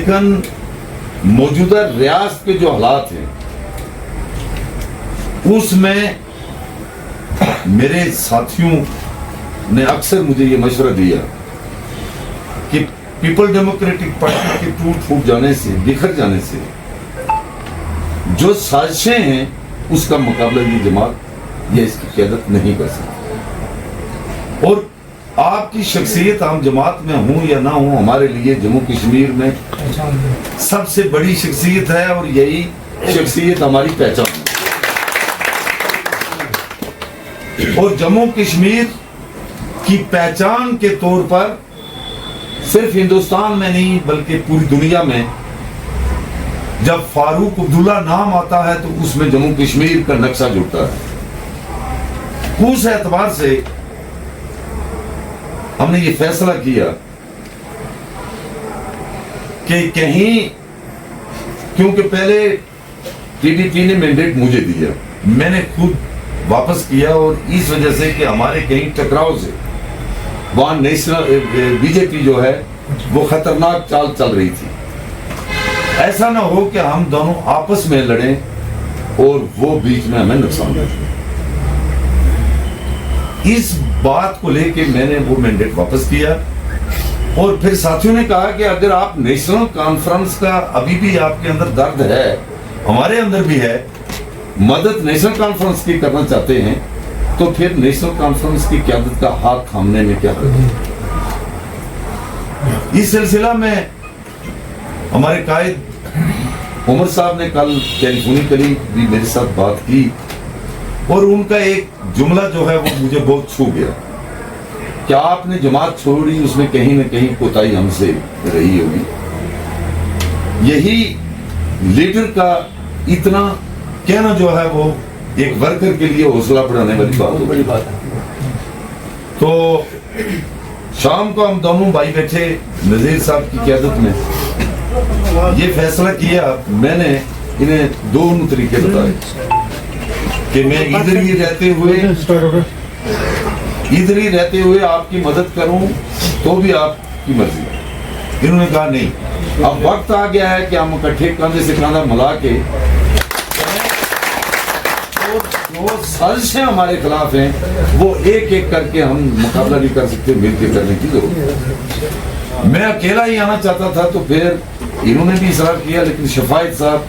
लेकिन मौजूदा रियासत के जो हालात हैं उसमें मेरे साथियों ने अक्सर मुझे ये मशवरा दिया कि पीपल डेमोक्रेटिक पार्टी के टूट फूट जाने से, बिखर जाने से जो साजिशें हैं उसका मुकाबला ये जमात या इसकी क़यादत नहीं कर सकती। और आपकी शख्सियत हम जमात में हूं या ना हूं, हमारे लिए जम्मू कश्मीर में सबसे बड़ी शख्सियत है और यही शख्सियत हमारी पहचान है। और जम्मू कश्मीर की पहचान के तौर पर सिर्फ हिंदुस्तान में नहीं बल्कि पूरी दुनिया में जब फारूक अब्दुल्ला नाम आता है तो उसमें जम्मू कश्मीर का नक्शा जुड़ता है। उस एतबार से हमने ये फैसला किया कि कहीं, क्योंकि पहले टीडीपी ने मैंडेट मुझे दिया, मैंने खुद वापस किया और इस वजह से कि हमारे कहीं टकराव से वहां नेशनल बीजेपी जो है वो खतरनाक चाल चल रही थी। ऐसा ना हो कि हम दोनों आपस में लड़ें और वो बीच में हमें नुकसान दे। इस बात को लेके मैंने वो मैंडेट वापस किया और फिर साथियों ने कहा कि अगर आप नेशनल कॉन्फ्रेंस का अभी भी आपके अंदर दर्द है, हमारे अंदर भी है, मदद नेशनल कॉन्फ्रेंस की करना चाहते हैं तो फिर नेशनल कॉन्फ्रेंस की क़यादत का हाथ थामने में क्या है। इस सिलसिला में हमारे कायद उमर साहब ने कल टेलीफोनिकली भी मेरे साथ बात की और उनका एक जुमला जो है वो मुझे बहुत छू गया कि आपने जमात छोड़ी, उसमें कहीं ना कहीं कोताही हमसे रही होगी। यही लीडर का इतना कहना जो है वो एक वर्कर के लिए हौसला बढ़ाने वाली बात हो, बड़ी बात है। तो शाम को हम दोनों भाई बैठे नजीर साहब की क़यादत में, ये फैसला किया, मैंने इन्हें दोनों तरीके बताए कि मैं इधर ही रहते हुए आपकी मदद करूं तो भी आपकी मर्जी। इन्होंने कहा नहीं, अब वक्त आ गया है कि हम इकट्ठे कंधे से कंधा मिला के जो साजिशें हमारे खिलाफ हैं वो एक एक करके हम मुकाबला नहीं कर सकते, मिलकर करने की जरूरत है। मैं अकेला ही आना चाहता था तो फिर इन्होंने भी इसरार किया, लेकिन शफायत साहब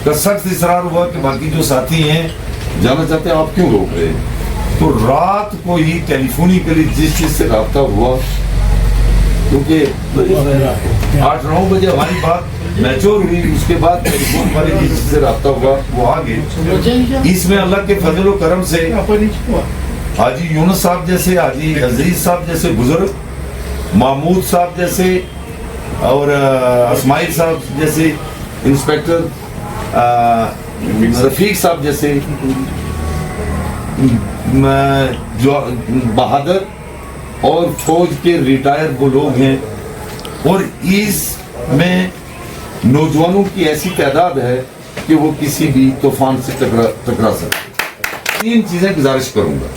का सख्त इसरार हुआ कि बाकी जो साथी हैं जाना चाहते हैं, आप क्यों रोक रहे हैं। तो रात को ही टेलीफोनिकली जिस चीज से रब्ता हुआ, क्योंकि 8-9 बजे हमारी बात मैच्योर हुई, उसके बाद टेलीफोन वाले जिस चीज से रब्ता हुआ वो आ गए। इसमें अल्लाह के फजल व करम से हाजी यूनुस साहब जैसे, हाजी अजीज साहब जैसे बुजुर्ग, महमूद साहब जैसे और इस्माइल साहब जैसे इंस्पेक्टर, रफीक साहब जैसे जो बहादुर और फौज के रिटायर वो लोग हैं और इसमें नौजवानों की ऐसी तादाद है कि वो किसी भी तूफान से टकरा सकते। 3 चीजें गुजारिश करूंगा।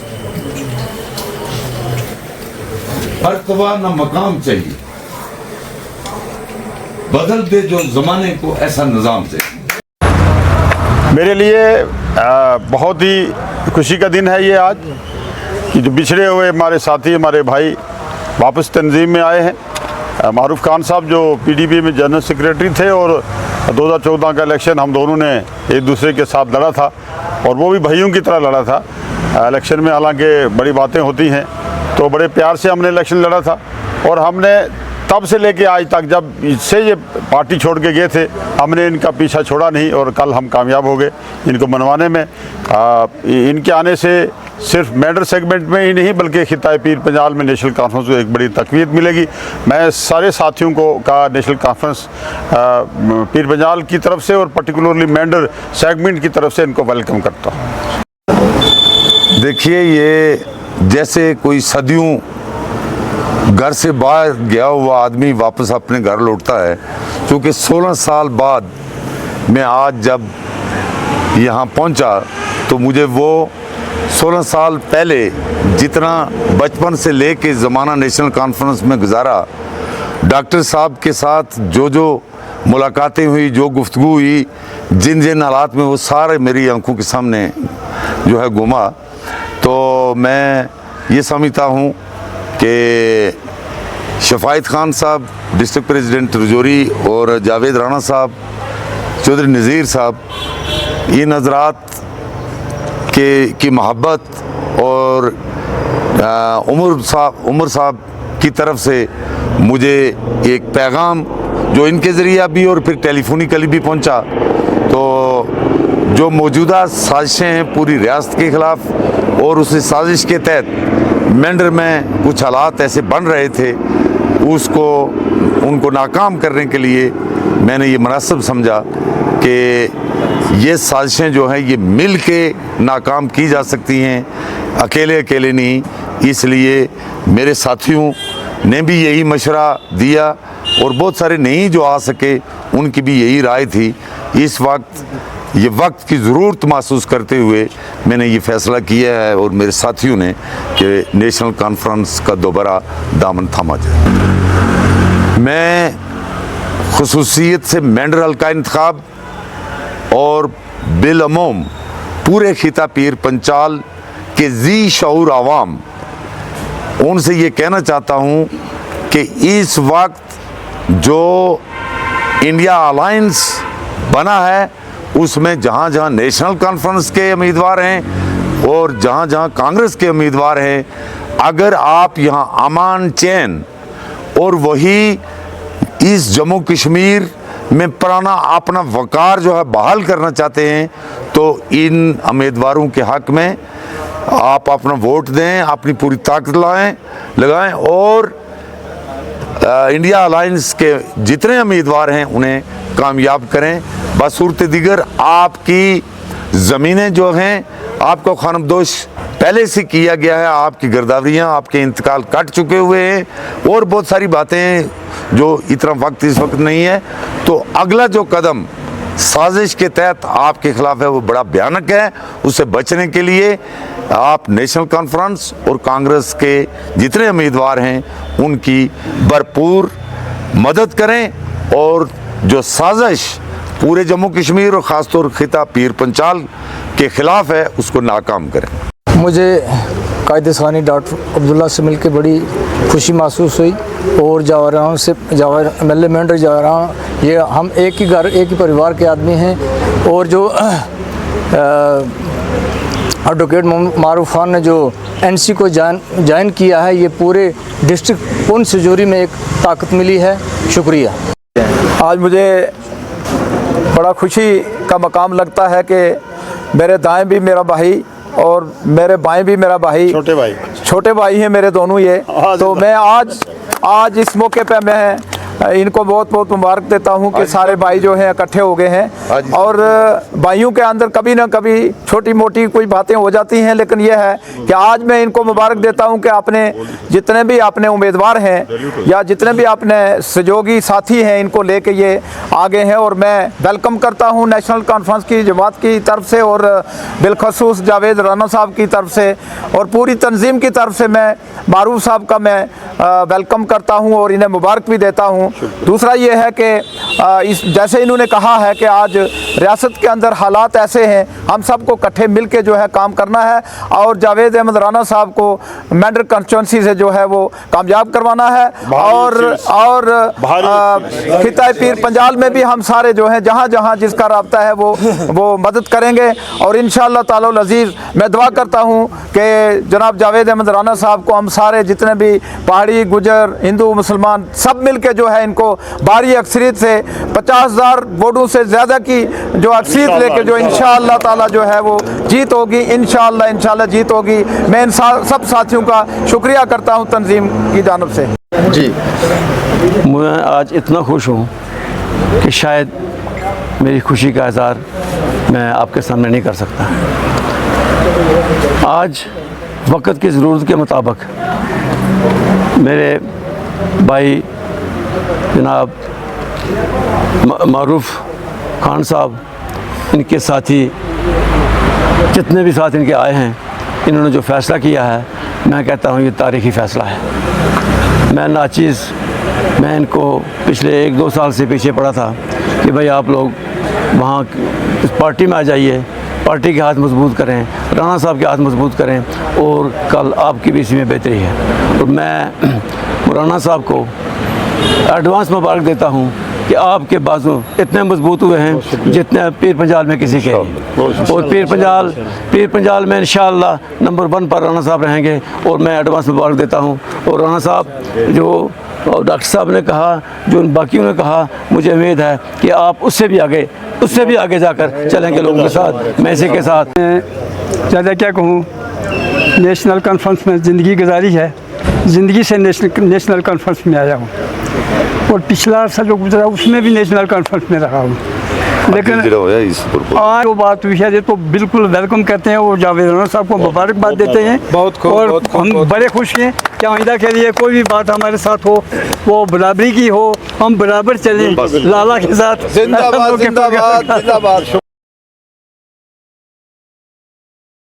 मर्तबा न मकाम चाहिए, बदल दे जो जमाने को ऐसा निजाम चाहिए। मेरे लिए बहुत ही खुशी का दिन है ये आज कि जो बिछड़े हुए हमारे साथी, हमारे भाई वापस तंजीम में आए हैं। मारूफ खान साहब जो पीडीपी में जनरल सेक्रेटरी थे और 2014 का इलेक्शन हम दोनों ने एक दूसरे के साथ लड़ा था और वो भी भाइयों की तरह लड़ा था। इलेक्शन में हालांकि बड़ी बातें होती हैं तो बड़े प्यार से हमने इलेक्शन लड़ा था और हमने तब से लेके आज तक, जब इससे ये पार्टी छोड़ के गए थे, हमने इनका पीछा छोड़ा नहीं और कल हम कामयाब हो गए इनको मनवाने में। इनके आने से सिर्फ मेडर सेगमेंट में ही नहीं बल्कि खिताए पीर पंजाल में नेशनल कॉन्फ्रेंस को एक बड़ी तकवीत मिलेगी। मैं सारे साथियों को का नेशनल कॉन्फ्रेंस पीर पंजाल की तरफ से और पर्टिकुलरली मेडर सेगमेंट की तरफ से इनको वेलकम करता हूँ। देखिए, ये जैसे कोई सदियों घर से बाहर गया हुआ आदमी वापस अपने घर लौटता है, क्योंकि 16 साल बाद मैं आज जब यहाँ पहुँचा तो मुझे वो 16 साल पहले जितना बचपन से लेके ज़माना नेशनल कॉन्फ्रेंस में गुजारा, डॉक्टर साहब के साथ जो मुलाकातें हुई, जो गुफ्तगू हुई, जिन जिन हालात में, वो सारे मेरी आंखों के सामने जो है घूमा। तो मैं ये समझता हूँ कि शफायत खान साहब, डिस्ट्रिक्ट प्रेसिडेंट रजौरी, और जावेद राणा साहब, चौधरी नज़ीर साहब, ये नज़रात की मोहब्बत और उमर साहब की तरफ से मुझे एक पैगाम जो इनके ज़रिए भी और फिर टेलीफोनिकली भी पहुंचा, तो जो मौजूदा साजिशें हैं पूरी रियासत के ख़िलाफ़, और उस साजिश के तहत मेंढर में कुछ हालात ऐसे बन रहे थे, उनको नाकाम करने के लिए मैंने ये मुनासिब समझा कि ये साजिशें जो हैं ये मिल के नाकाम की जा सकती हैं, अकेले अकेले नहीं। इसलिए मेरे साथियों ने भी यही मशवरा दिया, और बहुत सारे नहीं जो आ सके उनकी भी यही राय थी। इस वक्त ये वक्त की ज़रूरत महसूस करते हुए मैंने ये फ़ैसला किया है, और मेरे साथियों ने, कि नेशनल कॉन्फ्रेंस का दोबारा दामन थामा जाए। मैं खुसूसियत से मेंढर हल्का इंतखाब और बिलअमूम पूरे खिता पीर पंचाल के जी शऊर आवाम, उनसे ये कहना चाहता हूँ कि इस वक्त जो इंडिया अलायंस बना है, उसमें जहाँ जहाँ नेशनल कॉन्फ्रेंस के उम्मीदवार हैं और जहाँ जहाँ कांग्रेस के उम्मीदवार हैं, अगर आप यहाँ अमान चैन और वही इस जम्मू कश्मीर में पुराना अपना वकार जो है बहाल करना चाहते हैं, तो इन उम्मीदवारों के हक़ में आप अपना वोट दें, अपनी पूरी ताकत लगाएं, और इंडिया अलायंस के जितने उम्मीदवार हैं उन्हें कामयाब करें। बसूरत दिगर आपकी ज़मीनें जो हैं, आपको खानमदोश पहले से किया गया है, आपकी गिरदावरियाँ, आपके इंतकाल कट चुके हुए हैं, और बहुत सारी बातें जो इतना वक्त इस वक्त नहीं है। तो अगला जो कदम साजिश के तहत आपके खिलाफ है वो बड़ा भयानक है। उससे बचने के लिए आप नेशनल कॉन्फ्रेंस और कांग्रेस के जितने उम्मीदवार हैं उनकी भरपूर मदद करें, और जो साजिश पूरे जम्मू कश्मीर और ख़ासतौर खिता पीर पंचाल के ख़िलाफ़ है उसको नाकाम करें। मुझे कायदे सानी डॉक्टर अब्दुल्ला से मिलकर बड़ी खुशी महसूस हुई, और जावरान से मेले मेंढर जावरान, ये हम एक ही घर एक ही परिवार के आदमी हैं। और जो एडवोकेट मारूफ खान ने जो एनसी को ज्वाइन किया है, ये पूरे डिस्ट्रिक्ट पुंछ रजौरी में एक ताकत मिली है। शुक्रिया। आज मुझे बड़ा खुशी का मकाम लगता है कि मेरे दाएं भी मेरा भाई और मेरे बाएं भी मेरा भाई, छोटे भाई हैं मेरे दोनों ये। तो मैं आज इस मौके पे मैं इनको बहुत बहुत मुबारक देता हूं कि सारे भाई जो हैं इकट्ठे हो गए हैं, और भाइयों के अंदर कभी ना कभी छोटी मोटी कोई बातें हो जाती हैं, लेकिन यह है कि आज मैं इनको मुबारक देता हूं कि आपने जितने भी अपने उम्मीदवार हैं या जितने भी अपने सहयोगी साथी हैं, इनको लेके ये आगे हैं। और मैं वेलकम करता हूं नेशनल कॉन्फ्रेंस की जमात की तरफ से, और बिलखसूस जावेद राणा साहब की तरफ से, और पूरी तंजीम की तरफ से मैं मारूफ साहब का मैं वेलकम करता हूं और इन्हें मुबारक भी देता हूं। दूसरा ये है कि इस जैसे इन्होंने कहा है कि आज रियासत के अंदर हालात ऐसे हैं, हम सबको इकट्ठे मिल के जो है काम करना है, और जावेद अहमद राणा साहब को मेंढर कंस्टिट्यूंसी से जो है वो कामयाब करवाना है, और खिताए पीर पंजाल में भी हम सारे जो हैं जहाँ जहाँ जिसका राब्ता है वो मदद करेंगे। और इंशाअल्लाह ताला अज़ीज़ मैं दुआ करता हूँ कि जनाब जावेद अहमद राणा साहब को हम सारे जितने भी पहाड़ी, गुजर, हिंदू, मुसलमान सब मिल के जो है इनको भारी अक्सरियत से 50,000 वोटों से ज़्यादा की जो अक्सरियत लेके जो इंशाअल्लाह ताला जो है वो जीत होगी, इंशाअल्लाह जीत होगी। मैं इन सब साथियों का शुक्रिया करता हूँ तंजीम की जानिब से। जी, मैं आज इतना खुश हूँ कि शायद मेरी खुशी का इज़हार मैं आपके सामने नहीं कर सकता। आज वक्त की ज़रूरत के मुताबिक मेरे भाई जनाब मारूफ खान साहब, इनके साथी जितने भी साथ इनके आए हैं, इन्होंने जो फ़ैसला किया है, मैं कहता हूँ ये तारीख़ी फ़ैसला है। मैं नाचीज़ मैं इनको पिछले 1-2 साल से पीछे पड़ा था कि भाई आप लोग वहाँ इस पार्टी में आ जाइए, पार्टी के हाथ मजबूत करें, राणा साहब के हाथ मजबूत करें और कल आपकी भी इसी में बेहतरी है। और मैं राणा साहब को एडवांस मुबारक देता हूँ कि आपके बाजू इतने मजबूत हुए हैं जितने पीर पंजाल में किसी के नहीं। और पीर पंजाल में इंशाअल्लाह नंबर 1 पर राणा साहब रहेंगे और मैं एडवांस मुबारक देता हूँ। और राणा साहब जो डॉक्टर साहब ने कहा, जो उन बाकियों ने कहा, मुझे उम्मीद है कि आप उससे भी आगे जाकर चलेंगे लोगों के साथ, मैं इसी के साथ। ज़्यादा क्या कहूँ, नेशनल कॉन्फ्रेंस में ज़िंदगी गुजारी है, ज़िंदगी से नेशनल कॉन्फ्रेंस में आया हूँ और पिछला अर्सा जो गुजरा उसमें भी नेशनल कॉन्फ्रेंस में रहा हूँ। लेकिन आज जो बात हुई है तो बिल्कुल वेलकम करते हैं और जावेद राणा साहब को मुबारकबाद देते हैं। और हम बड़े खुश हैं कि आइंदा के लिए कोई भी बात हमारे साथ हो वो बराबरी की हो, हम बराबर चलें लाला के साथ। जिंदाबाद जिंदाबाद जिंदाबाद।